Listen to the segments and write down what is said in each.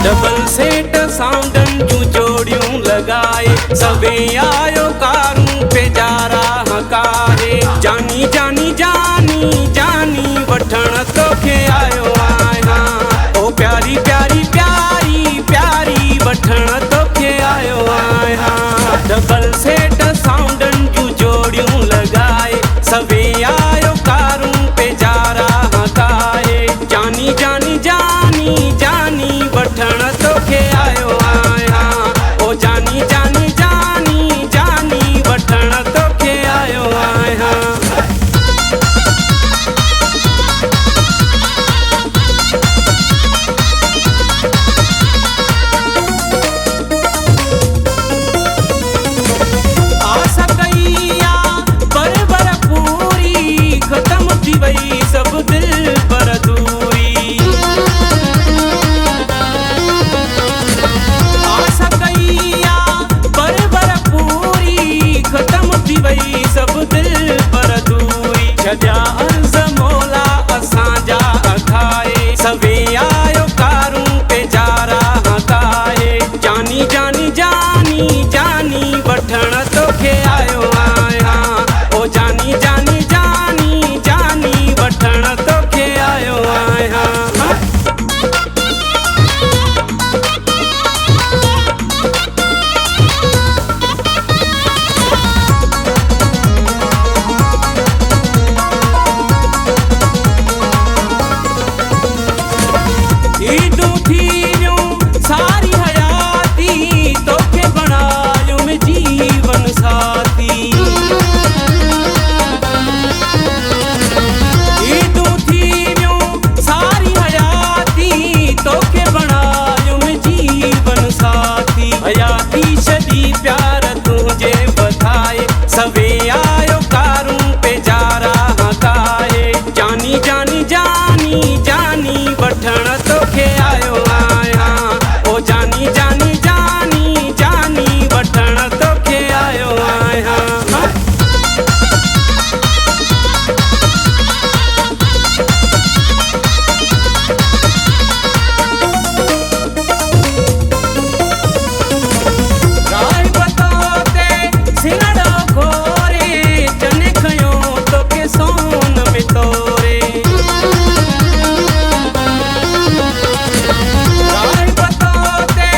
Double set साउंडन जूं जोड़ियूं लगाए सभे आयो कारूं पे जारा हकारे जानी जानी जानी जानी वठण तोखे आयो आहियां ओ प्यारी प्यारी प्यारी प्यारी वठण तोखे आयो आहियां डबल सेट साउंडन जूं जोड़ियूं लगाए सभे आयो कारूं पे जारा हकारे जानी जानी जानी जानी वठण तोखे आयो आहियां ओ जानी जानी जानी जानी वठण तोखे आयो आहियां। आस कई आ पर पूरी खत्म थी वई सब दिल पर दूरी आस कई आ पर पूरी खत्म थी वई सब दिल पर दूरी छॾिया अर्ज़ मौला असांजा अखाए सभे आयो कारूं पे जारा हकाए जानी जानी जानी जानी वठण तोखे आयो आहियां ओ जानी जानी जानी जानी वठण तोखे आयो आहियां। ईदूं थी वियूं सारी हयाती तोखे बणायुमि जीवन साथी ईदूं थी वियूं सारी हयाती तोखे बणायुमि जीवन साथी हयाती छॾी प्यार तुंहिंजे वधाए सभे आयो कारूं पे जारा हकाए जानी जानी जानी जानी वठण तोखे आयो आहियां ओ जानी जानी जानी जानी वठण तोखे आयो आहियां। राह बताते सिंगड़ा घोरे चने खयो तोखे सोन में तोरे राह बताते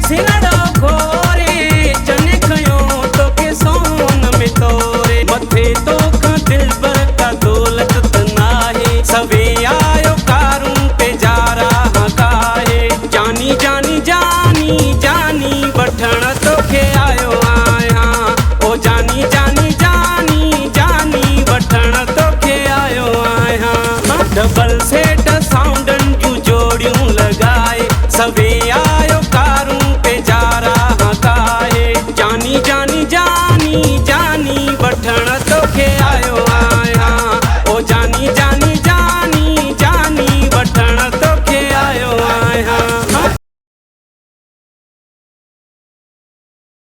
सिंगड़ा घोरे चने खयो तोखे सोन में तोरे मथे तोखां दिलबर का दौलत त नाहे सभे आयो कारूं पे जारा हकाए जानी जानी जानी जानी वठण तोखे आयो आहियां ओ जानी जानी जानी जानी वठण तोखे आयो आहियां डबल सेट साउंडन जूं जोड़ियूं लगाए सभे आयो कारूं पे जारा हकाए जानी जानी जानी जानी वठण तो